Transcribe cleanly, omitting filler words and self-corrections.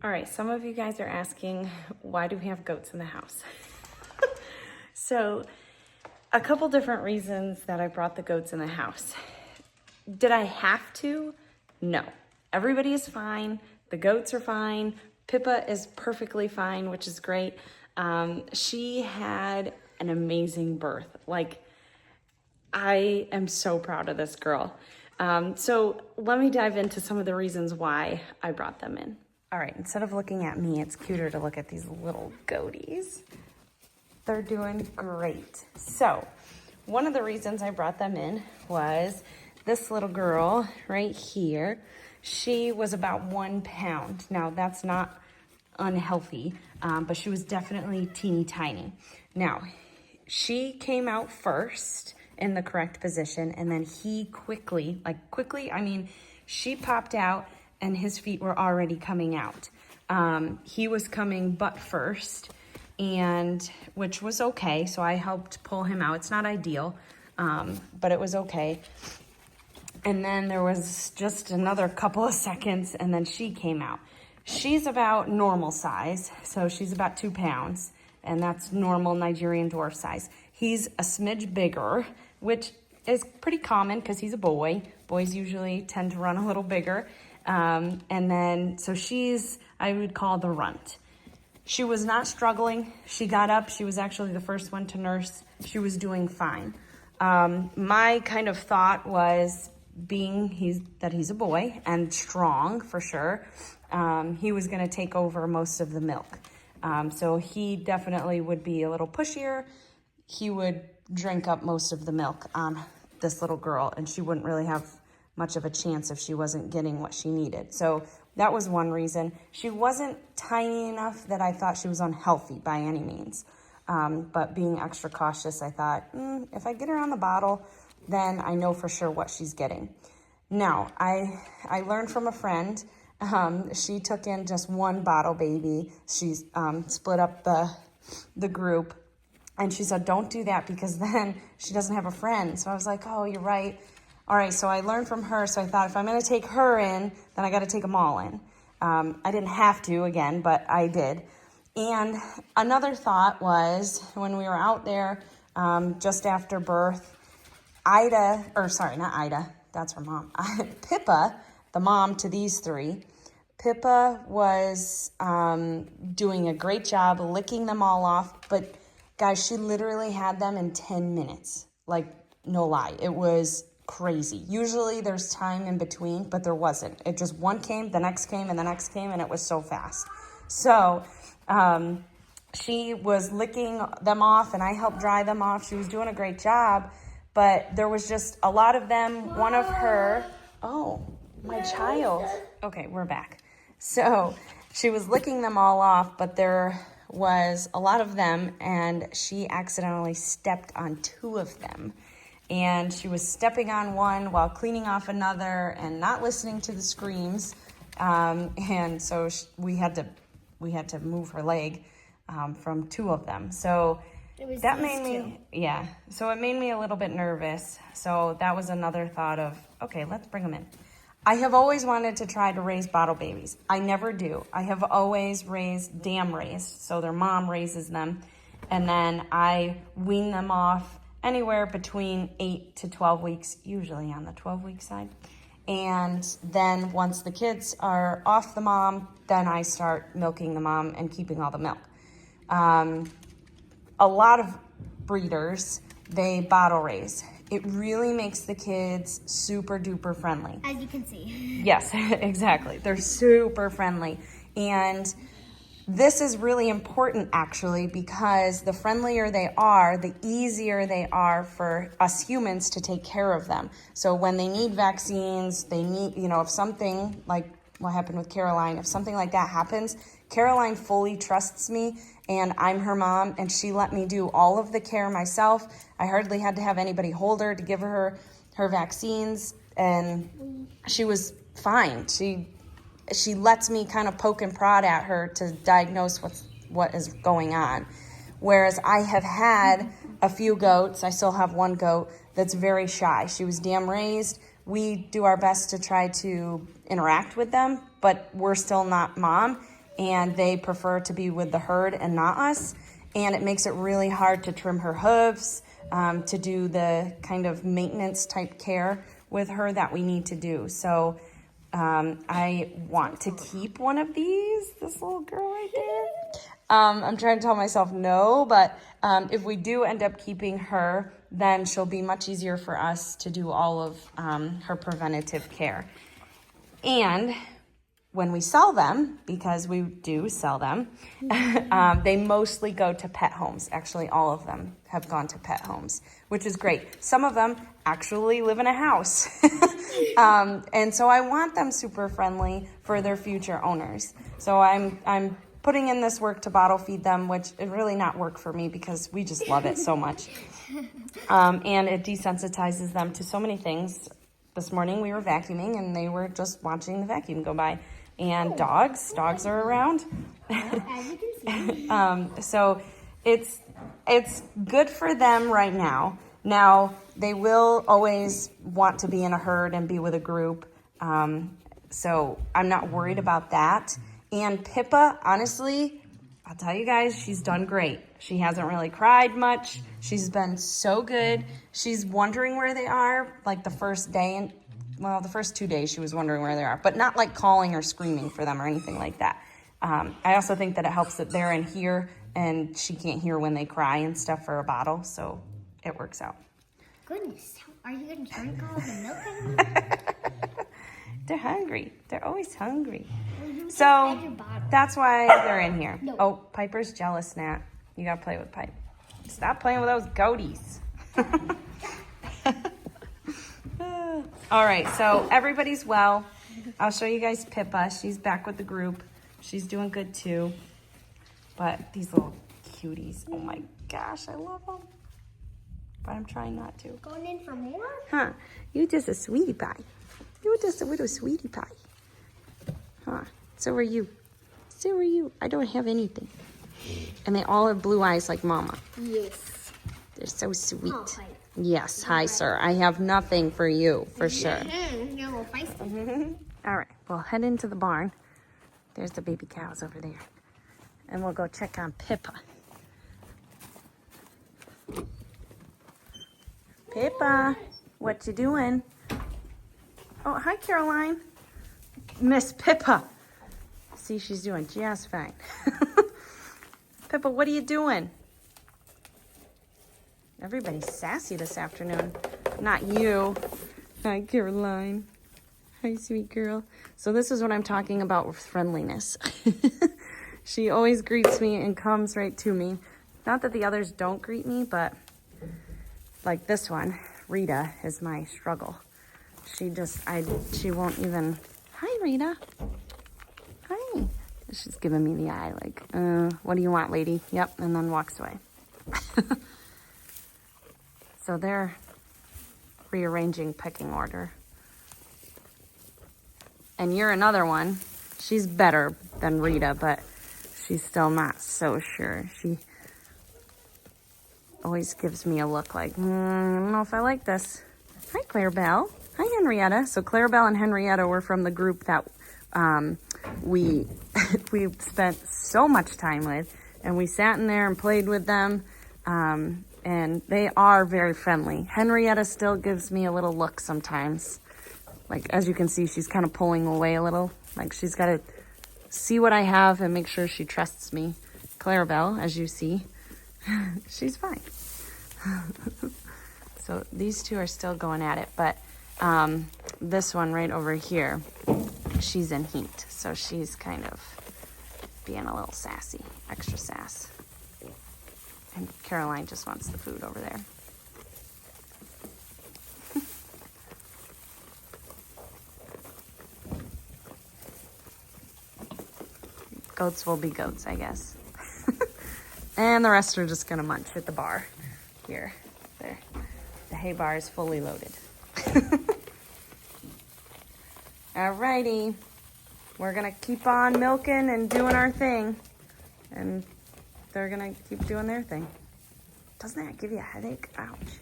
All right, some of you guys are asking, why do we have goats in the house? So, a couple different reasons that I brought the goats in the house. Did I have to? No. Everybody is fine. The goats are fine. Pippa is perfectly fine, which is great. She had an amazing birth. Like, I am so proud of this girl. So let me dive into some of the reasons why I brought them in. All right, instead of looking at me, it's cuter to look at these little goaties. They're doing great. So one of the reasons I brought them in was this little girl right here. She was about 1 pound. Now that's not unhealthy, but she was definitely teeny tiny. Now, she came out first in the correct position, and then he quickly, I mean, she popped out and his feet were already coming out. He was coming butt first, and which was okay, so I helped pull him out. It's not ideal, but it was okay. And then there was just another couple of seconds, and then she came out. She's about normal size, so she's about 2 pounds, and that's normal Nigerian dwarf size. He's a smidge bigger, which is pretty common because he's a boy. Boys usually tend to run a little bigger. And then, so she's, I would call the runt. She was not struggling. She got up. She was actually the first one to nurse. She was doing fine. My kind of thought was, being he's a boy and strong for sure, he was going to take over most of the milk. So he definitely would be a little pushier. He would drink up most of the milk on this little girl, and she wouldn't really have much of a chance if she wasn't getting what she needed. So that was one reason. She wasn't tiny enough that I thought she was unhealthy by any means. But being extra cautious, I thought, if I get her on the bottle, then I know for sure what she's getting. Now, I learned from a friend. She took in just 1 bottle baby. She split up the group, and she said, don't do that because then she doesn't have a friend. So I was like, oh, you're right. All right, so I learned from her. So I thought, if I'm going to take her in, then I got to take them all in. I didn't have to again, but I did. And another thought was, when we were out there just after birth, that's her mom. Pippa, the mom to these 3, Pippa was doing a great job licking them all off. But guys, she literally had them in 10 minutes. Like, no lie. It was crazy. Usually there's time in between, but there wasn't. It just one came, the next came, and the next came, and it was so fast. So she was licking them off, and I helped dry them off. She was doing a great job. But there was just a lot of them. One of her, oh, my child. Okay, we're back. So she was licking them all off, but there was a lot of them, and she accidentally stepped on 2 of them. And she was stepping on one while cleaning off another and not listening to the screams. And so we had to move her leg from 2 of them. So that made me, so it made me a little bit nervous. So that was another thought of, okay, let's bring them in. I have always wanted to try to raise bottle babies. I never do. I have always dam raised. So their mom raises them, and then I wean them off anywhere between 8 to 12 weeks, usually on the 12-week side. And then once the kids are off the mom, then I start milking the mom and keeping all the milk. A lot of breeders, they bottle raise. It really makes the kids super duper friendly. As you can see. Yes, exactly. They're super friendly. And this is really important actually, because the friendlier they are, the easier they are for us humans to take care of them. So when they need vaccines, they need, if something like what happened with Caroline, if something like that happens, Caroline fully trusts me, and I'm her mom, and she let me do all of the care myself. I hardly had to have anybody hold her to give her vaccines, and she was fine. She lets me kind of poke and prod at her to diagnose what is going on. Whereas I have had a few goats, I still have 1 goat that's very shy. She was dam raised. We do our best to try to interact with them, but we're still not mom. and they prefer to be with the herd and not us. And it makes it really hard to trim her hooves, to do the kind of maintenance type care with her that we need to do. So I want to keep one of these, this little girl right there. I'm trying to tell myself no, but if we do end up keeping her, then she'll be much easier for us to do all of her preventative care. And when we sell them, because we do sell them, they mostly go to pet homes. Actually, all of them have gone to pet homes, which is great. Some of them actually live in a house. And so I want them super friendly for their future owners. So I'm putting in this work to bottle feed them, which is really not work for me because we just love it so much. And it desensitizes them to so many things. This morning we were vacuuming and they were just watching the vacuum go by. And dogs are around. As you can see. So it's good for them right now. Now, they will always want to be in a herd and be with a group. So I'm not worried about that. And Pippa, honestly, I'll tell you guys, she's done great. She hasn't really cried much. She's been so good. She's wondering where they are, like the first day. And well, the first 2 days she was wondering where they are, but not like calling or screaming for them or anything like that. I also think that it helps that they're in here and she can't hear when they cry and stuff for a bottle, so it works out. Goodness, are you going to drink all the milk out of them? They're hungry. They're always hungry. Well, you So just had your bottle. that's why they're in here. No. Oh, Piper's jealous, Nat. You gotta play with Pipe. Stop playing with those goaties. All right, so everybody's well. I'll show you guys Pippa. She's back with the group. She's doing good too. But these little cuties, oh my gosh, I love them. But I'm trying not to. Going in for more? Huh, you just a sweetie pie. You were just a little sweetie pie. Huh, so are you. So are you. I don't have anything. And they all have blue eyes like Mama. Yes. They're so sweet. Oh, hi. Yes, hi, sir. I have nothing for you, for sure. You're a little feisty. All right, we'll head into the barn. There's the baby cows over there. And we'll go check on Pippa. Pippa, what you doing? Oh, hi, Caroline. Miss Pippa. See, she's doing just fine. Pippa, what are you doing? Everybody's sassy this afternoon. Not you. Hi, Caroline. Hi, sweet girl. So this is what I'm talking about with friendliness. She always greets me and comes right to me. Not that the others don't greet me, but like this one, Rita, is my struggle. She won't even, hi, Rita. Hi. She's giving me the eye like, what do you want, lady? Yep, and then walks away. So they're rearranging pecking order. And you're another one. She's better than Rita, but she's still not so sure. She always gives me a look like, I don't know if I like this. Hi, Clarabelle. Hi, Henrietta. So Clarabelle and Henrietta were from the group that we spent so much time with. And we sat in there and played with them. And they are very friendly. Henrietta still gives me a little look sometimes. Like, as you can see, she's kind of pulling away a little. Like, she's got to see what I have and make sure she trusts me. Clarabelle, as you see, she's fine. So these two are still going at it. But this one right over here, she's in heat. So she's kind of being a little sassy, extra sass. And Caroline just wants the food over there. Goats will be goats, I guess. And the rest are just gonna munch at the bar. Here, there. The hay bar is fully loaded. Alrighty. We're gonna keep on milking and doing our thing. And they're gonna keep doing their thing. Doesn't that give you a headache? Ouch.